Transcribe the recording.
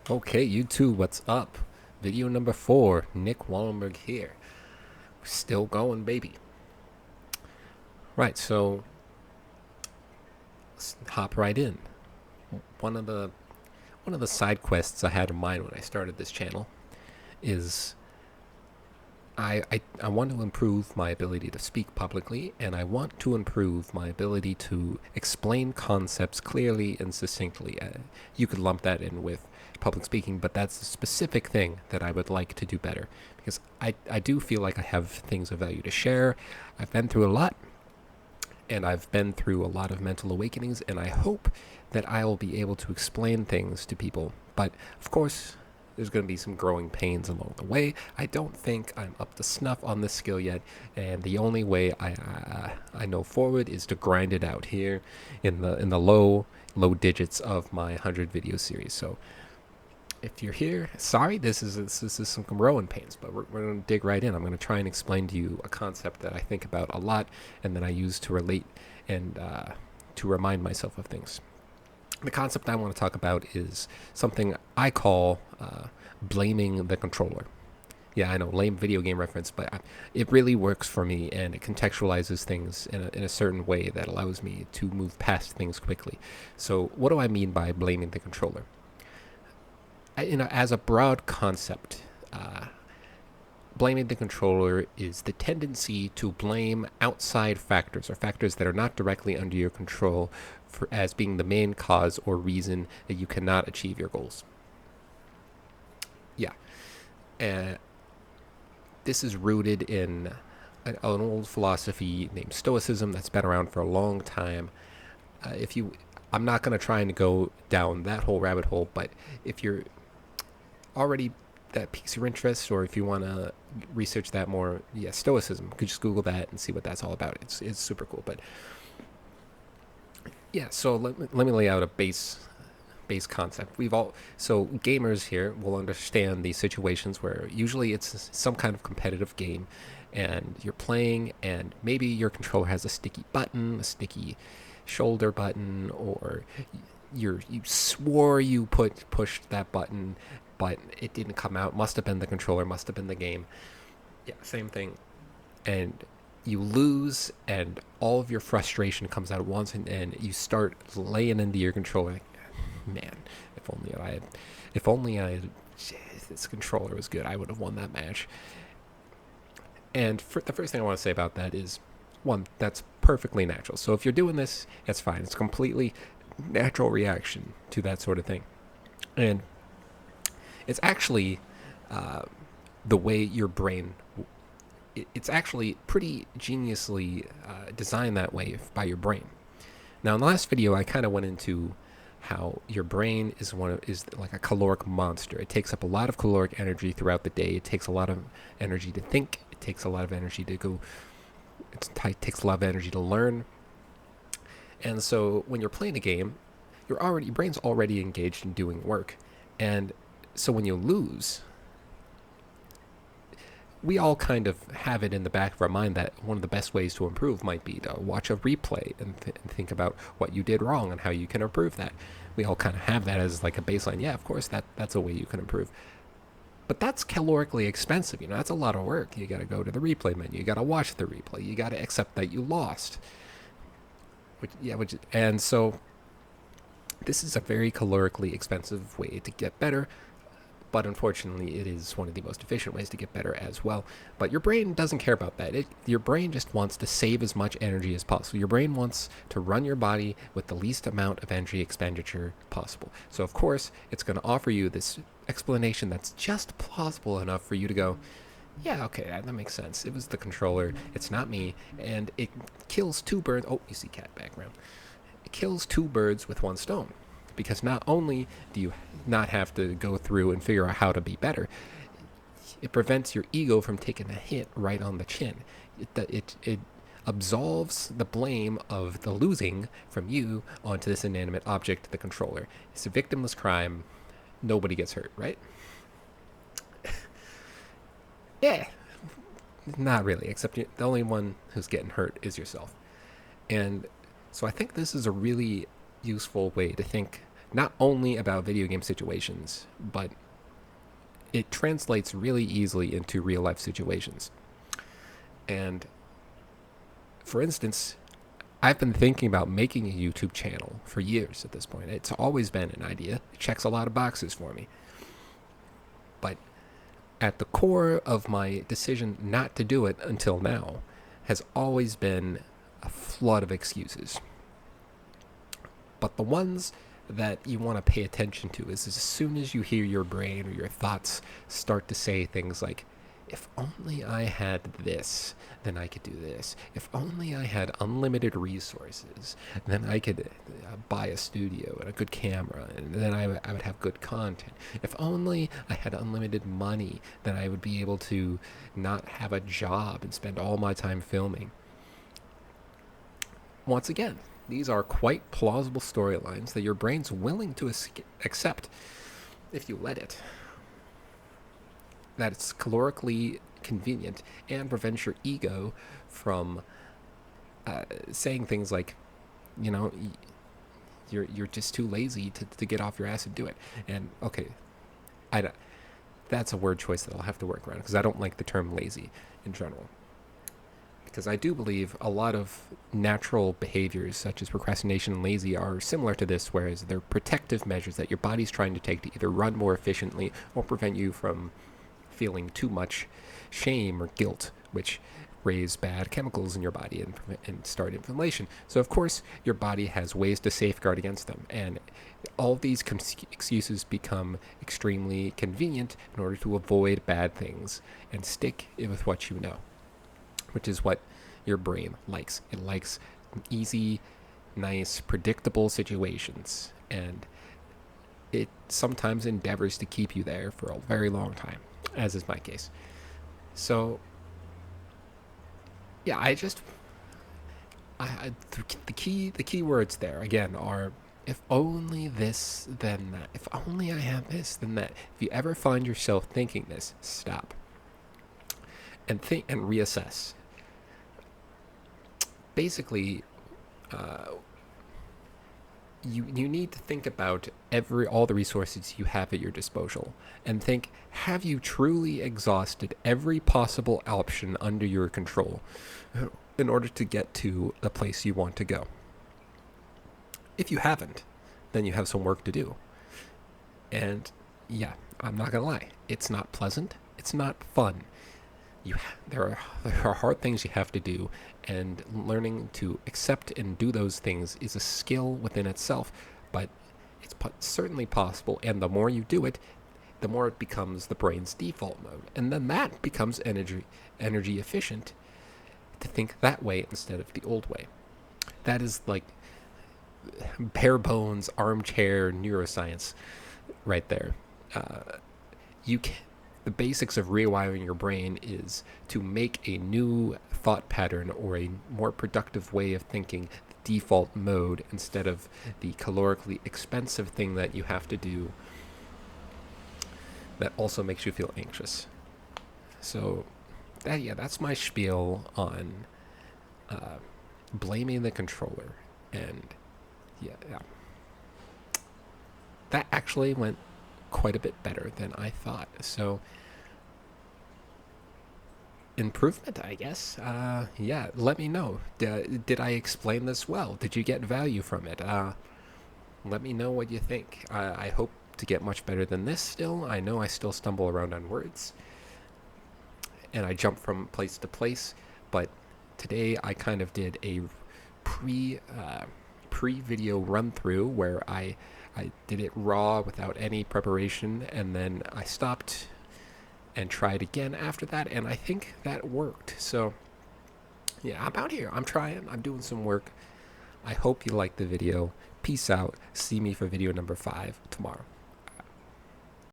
Okay, YouTube, what's up? Video number 4, Nick Wallenberg here. Still going, baby. Right, so let's hop right in. One of the one of the side quests I had in mind when I started this channel is I want to improve my ability to speak publicly, and I want to improve my ability to explain concepts clearly and succinctly. You could lump that in with public speaking, but that's a specific thing that I would like to do better because I do feel like I have things of value to share. I've been through a lot, and I've been through a lot of mental awakenings, and I hope that I'll be able to explain things to people. But of course, there's going to be some growing pains along the way. I don't think I'm up to snuff on this skill yet, and the only way I know forward is to grind it out here in the low digits of my 100 video series. So if you're here, sorry, this is some growing pains, but we're going to dig right in. I'm going to try and explain to you a concept that I think about a lot and that I use to relate and to remind myself of things. The concept I want to talk about is something I call blaming the controller. Yeah, I know, lame video game reference, but it really works for me, and it contextualizes things in a certain way that allows me to move past things quickly. So, what do I mean by blaming the controller? As a broad concept, blaming the controller is the tendency to blame outside factors or factors that are not directly under your control as being the main cause or reason that you cannot achieve your goals. Yeah. Uh, this is rooted in an old philosophy named Stoicism that's been around for a long time. If you, I'm not going to try and go down that whole rabbit hole, but if you're already that piques your interest, or if you want to research that more, yeah, Stoicism. You could just Google that and see what that's all about. It's super cool. But yeah, so let me lay out a base concept. So gamers here will understand these situations where usually it's some kind of competitive game, and you're playing, and maybe your controller has a sticky button, a sticky shoulder button, or you swore you pushed that button, but it didn't come out. Must have been the controller, must have been the game. Yeah, same thing. And you lose, and all of your frustration comes out at once, and you start laying into your controller. Like, man, if only I had, this controller was good, I would have won that match. And the first thing I want to say about that is, one, that's perfectly natural. So if you're doing this, that's fine. It's a completely natural reaction to that sort of thing. And it's actually uh, the way your brain. It's actually pretty geniusly designed that way by your brain. Now, in the last video, I kind of went into how your brain is like a caloric monster. It takes up a lot of caloric energy throughout the day. It takes a lot of energy to think. It takes a lot of energy to go. It takes a lot of energy to learn. And so when you're playing a game, your brain's already engaged in doing work. And so when you lose, we all kind of have it in the back of our mind that one of the best ways to improve might be to watch a replay and think about what you did wrong and how you can improve that. We all kind of have that as like a baseline. Yeah, of course, that's a way you can improve. But that's calorically expensive. That's a lot of work. You got to go to the replay menu. You got to watch the replay. You got to accept that you lost. And so this is a very calorically expensive way to get better, but unfortunately it is one of the most efficient ways to get better as well. But your brain doesn't care about that. Your brain just wants to save as much energy as possible. Your brain wants to run your body with the least amount of energy expenditure possible. So of course it's going to offer you this explanation that's just plausible enough for you to go, yeah, okay, that makes sense. It was the controller, it's not me, and it kills two birds. Oh, you see cat background. It kills two birds with one stone, because not only do you not have to go through and figure out how to be better, it prevents your ego from taking a hit right on the chin. It absolves the blame of the losing from you onto this inanimate object, the controller. It's a victimless crime. Nobody gets hurt, right? Yeah, not really, except the only one who's getting hurt is yourself. And so I think this is a really useful way to think not only about video game situations, but it translates really easily into real life situations. And for instance, I've been thinking about making a YouTube channel for years at this point. It's always been an idea. It checks a lot of boxes for me. But at the core of my decision not to do it until now has always been a flood of excuses. But the ones that you want to pay attention to is as soon as you hear your brain or your thoughts start to say things like, if only I had this, then I could do this. If only I had unlimited resources, then I could buy a studio and a good camera, and then I would have good content. If only I had unlimited money, then I would be able to not have a job and spend all my time filming. Once again, these are quite plausible storylines that your brain's willing to accept if you let it. That it's calorically convenient and prevents your ego from saying things like, you know, you're just too lazy to get off your ass and do it. And okay, that's a word choice that I'll have to work around because I don't like the term lazy in general. Because I do believe a lot of natural behaviors such as procrastination and lazy are similar to this, whereas they're protective measures that your body's trying to take to either run more efficiently or prevent you from feeling too much shame or guilt, which raise bad chemicals in your body and start inflammation. So of course your body has ways to safeguard against them, and all these excuses become extremely convenient in order to avoid bad things and stick with what you know, which is what your brain likes. It likes easy, nice, predictable situations, and it sometimes endeavors to keep you there for a very long time, as is my case. So, yeah, the key words there again are, if only this, then that. If only I have this, then that. If you ever find yourself thinking this, stop and think and reassess. Basically, you need to think about all the resources you have at your disposal and think, have you truly exhausted every possible option under your control in order to get to the place you want to go? If you haven't, then you have some work to do. And yeah, I'm not gonna lie, it's not pleasant, it's not fun. There are hard things you have to do, and learning to accept and do those things is a skill within itself, but it's certainly possible, and the more you do it, the more it becomes the brain's default mode, and then that becomes energy efficient to think that way instead of the old way. That is like bare bones armchair neuroscience right there. The basics of rewiring your brain is to make a new thought pattern or a more productive way of thinking the default mode instead of the calorically expensive thing that you have to do that also makes you feel anxious. So, that's my spiel on blaming the controller. And yeah. That actually went quite a bit better than I thought. So, improvement, I guess. Let me know. Did I explain this well? Did you get value from it? Let me know what you think. I hope to get much better than this still. I know I still stumble around on words, and I jump from place to place, but today I kind of did a pre-video run-through where I did it raw without any preparation, and then I stopped and tried again after that, and I think that worked. So yeah, I'm out here. I'm trying. I'm doing some work. I hope you liked the video. Peace out. See me for video number 5 tomorrow.